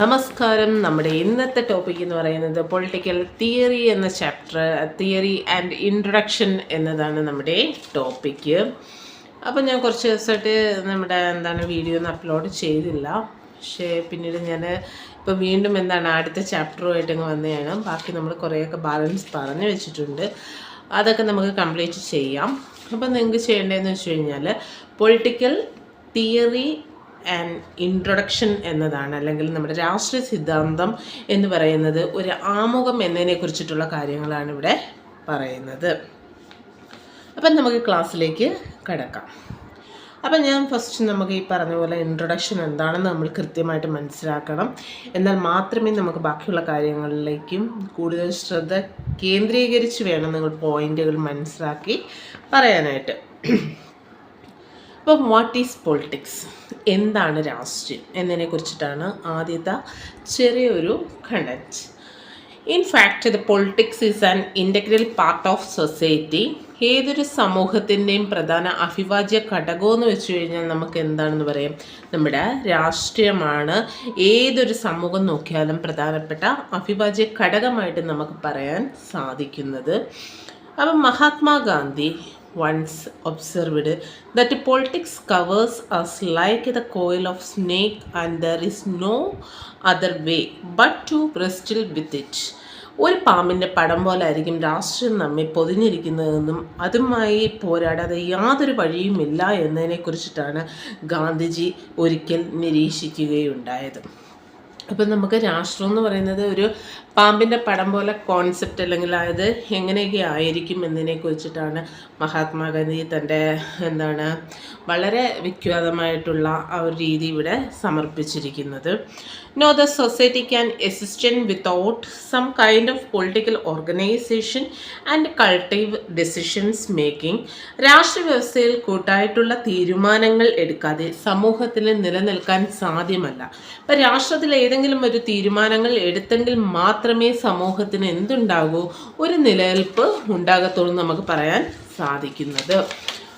നമസ്കാരം. നമ്മുടെ ഇന്നത്തെ ടോപ്പിക് എന്ന് പറയുന്നത് പൊളിറ്റിക്കൽ തിയറി എന്ന ചാപ്റ്റർ, തിയറി ആൻഡ് ഇൻട്രൊഡക്ഷൻ എന്നതാണ് നമ്മുടെ ടോപ്പിക്ക്. അപ്പം ഞാൻ കുറച്ച് ദിവസമായിട്ട് വീഡിയോ ഒന്നും അപ്ലോഡ് ചെയ്തില്ല. പക്ഷേ പിന്നീട് ഞാൻ ഇപ്പോൾ വീണ്ടും അടുത്ത ചാപ്റ്ററുമായിട്ട് ഇങ്ങ് വന്നതാണ്. ബാക്കി നമ്മൾ കുറേയൊക്കെ ബാലൻസ് പറഞ്ഞു വെച്ചിട്ടുണ്ട്. അതൊക്കെ നമുക്ക് കംപ്ലീറ്റ് ചെയ്യാം. അപ്പം നിങ്ങൾക്ക് ചെയ്യേണ്ടതെന്ന് വെച്ച് കഴിഞ്ഞാൽ പൊളിറ്റിക്കൽ തിയറി ആൻഡ് ഇൻട്രൊഡക്ഷൻ എന്നതാണ്, അല്ലെങ്കിൽ നമ്മുടെ രാഷ്ട്രീയ സിദ്ധാന്തം എന്ന് പറയുന്നത് ഒരു ആമുഖം എന്നതിനെ കുറിച്ചിട്ടുള്ള കാര്യങ്ങളാണ് ഇവിടെ പറയുന്നത്. അപ്പം നമുക്ക് ക്ലാസ്സിലേക്ക് കടക്കാം. അപ്പം ഞാൻ ഫസ്റ്റ് നമുക്ക് ഈ പറഞ്ഞ പോലെ ഇൻട്രൊഡക്ഷൻ എന്താണെന്ന് നമ്മൾ കൃത്യമായിട്ട് മനസ്സിലാക്കണം. എന്നാൽ മാത്രമേ നമുക്ക് ബാക്കിയുള്ള കാര്യങ്ങളിലേക്കും കൂടുതൽ ശ്രദ്ധ കേന്ദ്രീകരിച്ച് വേണം നിങ്ങൾ പോയിന്റുകൾ മനസ്സിലാക്കി പറയാനായിട്ട്. അപ്പം വാട്ട് ഈസ് പൊളിറ്റിക്സ്, എന്താണ് രാഷ്ട്രീയം എന്നതിനെ കുറിച്ചിട്ടാണ് ആദ്യത്തെ ചെറിയൊരു content. In fact the politics is an integral part of society. ഏതൊരു സമൂഹത്തിൻ്റെയും പ്രധാന അവിഭാജ്യ ഘടകമെന്ന് വെച്ച് കഴിഞ്ഞാൽ നമുക്ക് എന്താണെന്ന് പറയാം, നമ്മുടെ രാഷ്ട്രീയമാണ്. ഏതൊരു സമൂഹം നോക്കിയാലും പ്രധാനപ്പെട്ട അവിഭാജ്യ ഘടകമായിട്ട് നമുക്ക് പറയാൻ സാധിക്കുന്നത്. അപ്പം Mahatma Gandhi once observed that politics covers us like the coil of snake and there is no other way but to wrestle with it. ഒരു പാമ്പിൻ്റെ പടം പോലെ ആയിരിക്കും രാഷ്ട്രീയം നമ്മെ പൊതിഞ്ഞിരിക്കുന്നതെന്നും അതുമായി പോരാടാതെ യാതൊരു വഴിയുമില്ല എന്നതിനെക്കുറിച്ചിട്ടാണ് ഗാന്ധിജി ഒരിക്കൽ നിരീക്ഷിക്കുകയുണ്ടായത്. അപ്പം നമുക്ക് രാഷ്ട്രം എന്ന് പറയുന്നത് ഒരു പാമ്പിൻ്റെ പടം പോലെ കോൺസെപ്റ്റ്, അല്ലെങ്കിൽ അത് എങ്ങനെയൊക്കെ ആയിരിക്കും എന്നതിനെക്കുറിച്ചിട്ടാണ് മഹാത്മാഗാന്ധി തൻ്റെ വളരെ വിഖ്യാതമായിട്ടുള്ള ആ ഒരു രീതി ഇവിടെ സമർപ്പിച്ചിരിക്കുന്നത്. No the society can exist without some kind of political organisation and collective decisions making. രാഷ്ട്രീയ വ്യവസ്ഥയിൽ കൂട്ടായിട്ടുള്ള തീരുമാനങ്ങൾ എടുക്കാതെ സമൂഹത്തിൽ നിലനിൽക്കാൻ സാധ്യമല്ല. ഇപ്പം രാഷ്ട്രത്തിൽ ഏതെങ്കിലും ഒരു തീരുമാനങ്ങൾ എടുത്തെങ്കിൽ മാത്രമേ സമൂഹത്തിന് എന്തുണ്ടാകൂ, ഒരു നിലനിൽപ്പ് ഉണ്ടാകത്തുള്ളൂ നമുക്ക് പറയാൻ സാധിക്കുന്നത്.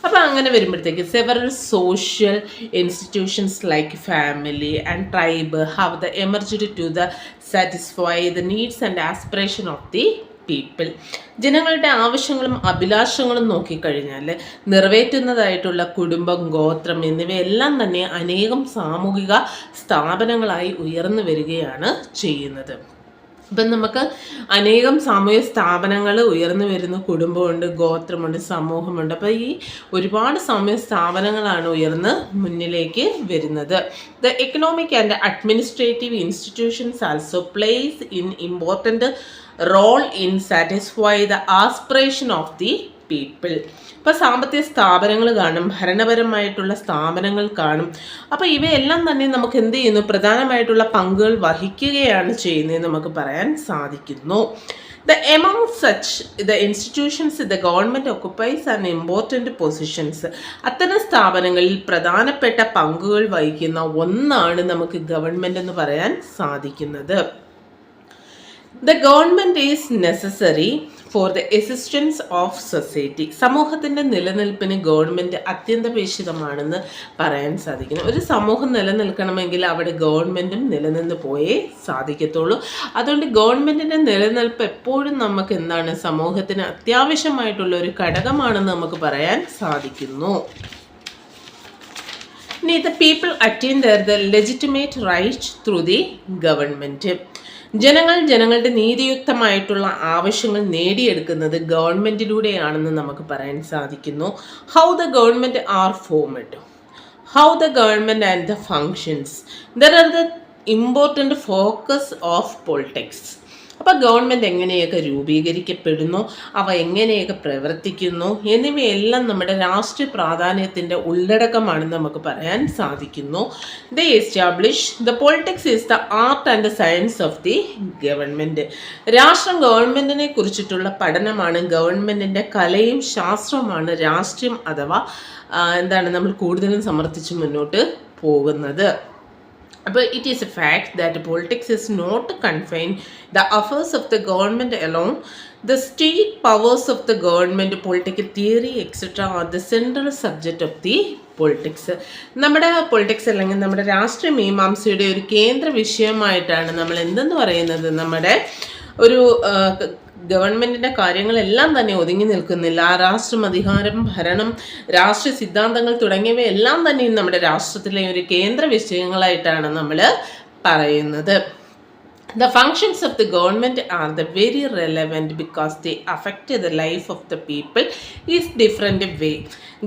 അപ്പോൾ അങ്ങനെ വരുമ്പോഴത്തേക്ക് several social institutions like family and tribe have the emerged to the satisfy the needs and aspiration of the people. ജനങ്ങളുടെ ആവശ്യങ്ങളും അഭിലാഷങ്ങളും നോക്കിക്കഴിഞ്ഞാൽ നിറവേറ്റുന്നതായിട്ടുള്ള കുടുംബം, ഗോത്രം എന്നിവയെല്ലാം തന്നെ അനേകം സാമൂഹിക സ്ഥാപനങ്ങളായി ഉയർന്നു വരികയാണ് ചെയ്യുന്നത്. ഇപ്പം നമുക്ക് അനേകം സാമൂഹിക സ്ഥാപനങ്ങൾ ഉയർന്നു വരുന്നു. കുടുംബമുണ്ട്, ഗോത്രമുണ്ട്, സമൂഹമുണ്ട്. അപ്പോൾ ഈ ഒരുപാട് സാമൂഹിക സ്ഥാപനങ്ങളാണ് ഉയർന്ന് മുന്നിലേക്ക് വരുന്നത്. The economic and administrative institutions also plays in important role in satisfy the aspiration of the people. ഇപ്പോൾ സാമ്പത്തിക സ്ഥാപനങ്ങൾ കാണും, ഭരണപരമായിട്ടുള്ള സ്ഥാപനങ്ങൾ കാണും. അപ്പോൾ ഇവയെല്ലാം തന്നെ നമുക്ക് എന്ത് ചെയ്യുന്നു, പ്രധാനമായിട്ടുള്ള പങ്കുകൾ വഹിക്കുകയാണ് ചെയ്യുന്നതെന്ന് നമുക്ക് പറയാൻ സാധിക്കുന്നു. Among such the institutions the government occupies an important positions. അത്തരം സ്ഥാപനങ്ങളിൽ പ്രധാനപ്പെട്ട പങ്കുകൾ വഹിക്കുന്ന ഒന്നാണ് നമുക്ക് ഗവൺമെൻറ് എന്ന് പറയാൻ സാധിക്കുന്നത്. The government is necessary for the existence of society. സമൂഹത്തിൻ്റെ നിലനിൽപ്പിന് ഗവൺമെൻറ് അത്യന്താപേക്ഷിതമാണെന്ന് പറയാൻ സാധിക്കുന്നു. ഒരു സമൂഹം നിലനിൽക്കണമെങ്കിൽ അവിടെ ഗവൺമെൻറ്റും നിലനിന്ന് പോയേ സാധിക്കത്തുള്ളൂ. അതുകൊണ്ട് ഗവൺമെൻറ്റിൻ്റെ നിലനിൽപ്പ് എപ്പോഴും നമുക്ക് സമൂഹത്തിന് അത്യാവശ്യമായിട്ടുള്ള ഒരു ഘടകമാണെന്ന് നമുക്ക് പറയാൻ സാധിക്കുന്നു. ഇനി the people attain the legitimate right through the government. ജനങ്ങളുടെ നീതിയുക്തമായിട്ടുള്ള ആവശ്യങ്ങൾ നേടിയെടുക്കുന്നത് ഗവൺമെൻറ്റിലൂടെയാണെന്ന് നമുക്ക് പറയാൻ സാധിക്കുന്നു. How the government are formed, how the government and the functions, there are the important focus of politics. അപ്പോൾ ഗവൺമെൻറ് എങ്ങനെയൊക്കെ രൂപീകരിക്കപ്പെടുന്നു, അവ എങ്ങനെയൊക്കെ പ്രവർത്തിക്കുന്നു എന്നിവയെല്ലാം നമ്മുടെ രാഷ്ട്രീയ പ്രാധാന്യത്തിൻ്റെ ഉള്ളടക്കമാണെന്ന് നമുക്ക് പറയാൻ സാധിക്കുന്നു. The establish the politics is the art and the science of the government. രാഷ്ട്രം ഗവൺമെൻറ്റിനെ കുറിച്ചിട്ടുള്ള പഠനമാണ്, ഗവൺമെൻറ്റിൻ്റെ കലയും ശാസ്ത്രവുമാണ് രാഷ്ട്രീയം അഥവാ നമ്മൾ കൂടുതലും സമർത്ഥിച്ച് മുന്നോട്ട് പോകുന്നത്. അപ്പോൾ it is a fact that politics is not confine the affairs of the government alone. The state powers of the government, political theory, etc. are the central subject of the politics. നമ്മുടെ politics അല്ലെങ്കിൽ നമ്മുടെ രാഷ്ട്രീയ മീമാംസയുടെ ഒരു കേന്ദ്ര വിഷയമായിട്ടാണ് നമ്മൾ എന്തെന്ന് പറയുന്നത്, നമ്മുടെ ഒരു ഗവൺമെന്റിന്റെ കാര്യങ്ങളെല്ലാം തന്നെ ഒതുങ്ങി നിൽക്കുന്നില്ല. രാഷ്ട്രം, അധികാരം, ഭരണം, രാഷ്ട്രീയ സിദ്ധാന്തങ്ങൾ തുടങ്ങിയവയെല്ലാം തന്നെ നമ്മുടെ രാഷ്ട്രത്തിലെ ഒരു കേന്ദ്ര വിഷയങ്ങളായിട്ടാണ് നമ്മൾ പറയുന്നത്. The functions of the government are the very relevant because they affect the life of the people is different way.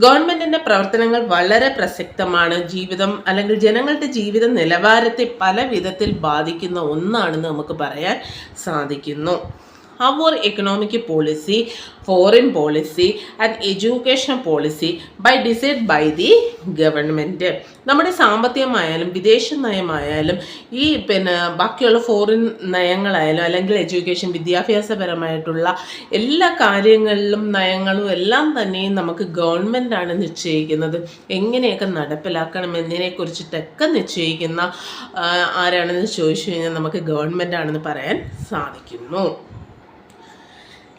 ഗവൺമെന്റിന്റെ പ്രവർത്തനങ്ങൾ വളരെ പ്രസക്തമാണ്. ജീവിതം അല്ലെങ്കിൽ ജനങ്ങളുടെ ജീവിത നിലവാരത്തെ പല വിധത്തിൽ ബാധിക്കുന്ന ഒന്നാണെന്ന് നമുക്ക് പറയാൻ സാധിക്കുന്നു. Our economic policy, foreign policy and education policy by decided by the government. നമ്മുടെ സാമ്പത്തികമായാലും വിദേശ നയമായാലും ഈ ബാക്കിയുള്ള ഫോറിൻ നയങ്ങളായാലും അല്ലെങ്കിൽ എഡ്യൂക്കേഷൻ, വിദ്യാഭ്യാസപരമായിട്ടുള്ള എല്ലാ കാര്യങ്ങളിലും നയങ്ങളും എല്ലാം തന്നെ നമുക്ക് ഗവൺമെൻറ്റാണ് നിശ്ചയിക്കുന്നത്. എങ്ങനെയൊക്കെ നടപ്പിലാക്കണം എന്നതിനെക്കുറിച്ചിട്ടൊക്കെ നിശ്ചയിക്കുന്ന ആരാണെന്ന് ചോദിച്ചു കഴിഞ്ഞാൽ നമുക്ക് ഗവൺമെൻറ്റാണെന്ന് പറയാൻ സാധിക്കുന്നു.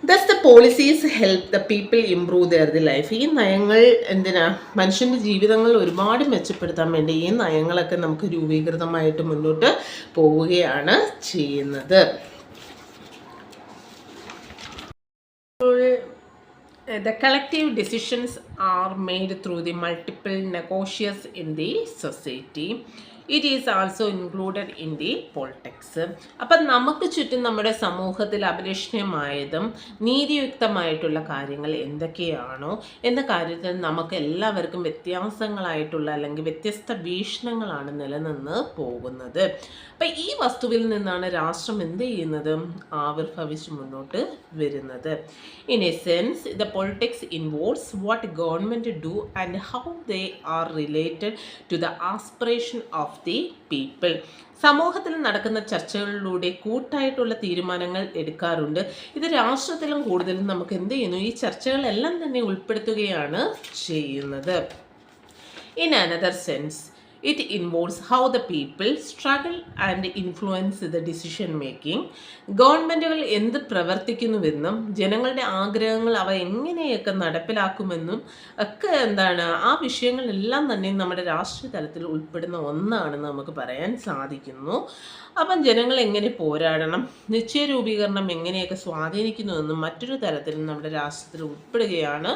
Thus the policies help the people improve their life. ഈ നയങ്ങൾ എന്തിനാ, മനുഷ്യൻ്റെ ജീവിതങ്ങൾ ഒരുപാട് മെച്ചപ്പെടുത്താൻ വേണ്ടി ഈ നയങ്ങളൊക്കെ നമുക്ക് രൂപീകൃതമായിട്ട് മുന്നോട്ട് പോവുകയാണ് ചെയ്യുന്നത്. The collective decisions are made through the multiple negotiations in the society. It is also included in the politics. അപ്പം നമുക്ക് ചുറ്റും നമ്മുടെ സമൂഹത്തിൽ അഭിലഷണീയമായതും നീതിയുക്തമായിട്ടുള്ള കാര്യങ്ങൾ എന്തൊക്കെയാണോ എന്ന കാര്യത്തിൽ നമുക്ക് എല്ലാവർക്കും വ്യത്യാസങ്ങളായിട്ടുള്ള അല്ലെങ്കിൽ വ്യത്യസ്ത വീക്ഷണങ്ങളാണ് നിലനിന്ന് പോകുന്നത്. അപ്പം ഈ വസ്തുവിൽ നിന്നാണ് രാഷ്ട്രം എന്ത് ചെയ്യുന്നത്, ആവിർഭവിച്ച് മുന്നോട്ട് വരുന്നത്. In a sense the politics involves what government do and how they are related to the aspiration of the people. സമൂഹത്തിൽ നടക്കുന്ന ചർച്ചകളിലൂടെ കൂട്ടായിട്ടുള്ള തീരുമാനങ്ങൾ എടുക്കാറുണ്ട്. ഇത് രാഷ്ട്രത്തിലും കൂടുതലും നമുക്ക് എന്ത് ചെയ്യുന്നു, ഈ ചർച്ചകളെല്ലാം തന്നെ ഉൾപ്പെടുത്തുകയാണ് ചെയ്യുന്നത്. In another sense it involves how the people struggle and influence the decision making. ഗവൺമെൻറ്റുകൾ എന്ത് പ്രവർത്തിക്കുന്നുവെന്നും ജനങ്ങളുടെ ആഗ്രഹങ്ങൾ അവ എങ്ങനെയൊക്കെ നടപ്പിലാക്കുമെന്നും ഒക്കെ ആ വിഷയങ്ങളെല്ലാം തന്നെ നമ്മുടെ രാഷ്ട്രീയ തലത്തിൽ ഉൾപ്പെടുന്ന ഒന്നാണെന്ന് നമുക്ക് പറയാൻ സാധിക്കുന്നു. അപ്പം ജനങ്ങൾ എങ്ങനെ പോരാടണം, നിശ്ചയ രൂപീകരണം എങ്ങനെയൊക്കെ സ്വാധീനിക്കുന്നുവെന്നും മറ്റൊരു തരത്തിൽ നമ്മുടെ രാഷ്ട്രത്തിൽ ഉൾപ്പെടുകയാണ്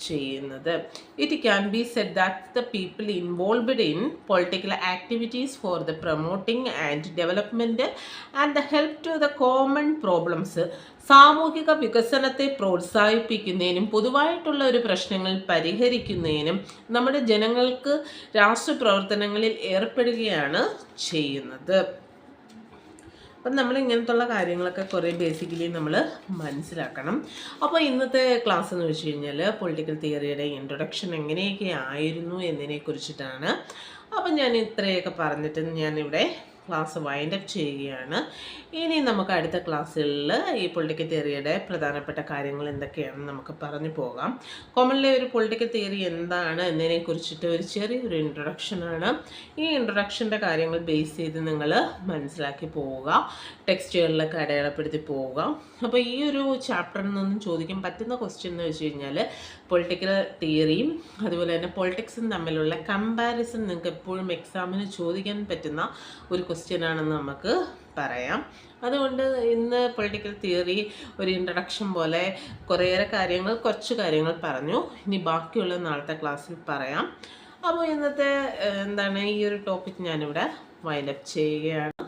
ചെയ്യുന്നത്. It can be said that the people involved in political activities for the promoting and development and the help to the common problems. സാമൂഹിക വികസനത്തെ പ്രോത്സാഹിപ്പിക്കുന്നതിനും പൊതുവായിട്ടുള്ള ഒരു പ്രശ്നങ്ങൾ പരിഹരിക്കുന്നതിനും നമ്മുടെ ജനങ്ങൾക്ക് രാഷ്ട്രീയ പ്രവർത്തനങ്ങളിൽ ഏർപ്പെടുകയാണ് ചെയ്യുന്നത്. അപ്പം നമ്മൾ ഇങ്ങനത്തുള്ള കാര്യങ്ങളൊക്കെ കുറേ ബേസിക്കലി നമ്മൾ മനസ്സിലാക്കണം. അപ്പോൾ ഇന്നത്തെ ക്ലാസ് എന്ന് വെച്ച് കഴിഞ്ഞാൽ പൊളിറ്റിക്കൽ തിയറിയുടെ ഇൻട്രൊഡക്ഷൻ എങ്ങനെയൊക്കെ ആയിരുന്നു എന്നതിനെക്കുറിച്ചിട്ടാണ്. അപ്പം ഞാൻ ഇത്രയൊക്കെ പറഞ്ഞിട്ട് ഞാനിവിടെ ക്ലാസ് വൈൻഡ് അപ്പ് ചെയ്യുകയാണ്. ഇനി നമുക്ക് അടുത്ത ക്ലാസ്സുകളിൽ ഈ പൊളിറ്റിക്കൽ തിയറിയുടെ പ്രധാനപ്പെട്ട കാര്യങ്ങൾ എന്തൊക്കെയാണെന്ന് നമുക്ക് പറഞ്ഞു പോകാം. കോമൺലി ഒരു പൊളിറ്റിക്കൽ തിയറി എന്താണ് എന്നതിനെക്കുറിച്ചിട്ട് ഒരു ചെറിയൊരു ഇൻട്രൊഡക്ഷനാണ്. ഈ ഇൻട്രൊഡക്ഷൻ്റെ കാര്യങ്ങൾ ബേസ് ചെയ്ത് നിങ്ങൾ മനസ്സിലാക്കി പോവുക, ടെക്സ്റ്റുകളിലൊക്കെ അടയാളപ്പെടുത്തി പോവുക. അപ്പോൾ ഈ ഒരു ചാപ്റ്ററിൽ നിന്നും ചോദിക്കാൻ പറ്റുന്ന ക്വസ്റ്റ്യൻ എന്ന് വെച്ച് കഴിഞ്ഞാൽ പൊളിറ്റിക്കൽ തിയറിയും അതുപോലെ തന്നെ പൊളിറ്റിക്സും തമ്മിലുള്ള കമ്പാരിസൺ നിങ്ങൾക്ക് എപ്പോഴും എക്സാമിന് ചോദിക്കാൻ പറ്റുന്ന ഒരു ക്വസ്റ്റ്യൻ ആണെന്ന് നമുക്ക് പറയാം. അതുകൊണ്ട് ഇന്ന് പൊളിറ്റിക്കൽ തിയറി ഒരു ഇൻട്രഡക്ഷൻ പോലെ കുറച്ച് കാര്യങ്ങൾ പറഞ്ഞു. ഇനി ബാക്കിയുള്ള നാളത്തെ ക്ലാസ്സിൽ പറയാം. അപ്പോൾ ഇന്നത്തെ ഈ ഒരു ടോപ്പിക് ഞാനിവിടെ വൈൻഡ് അപ്പ് ചെയ്യുകയാണ്.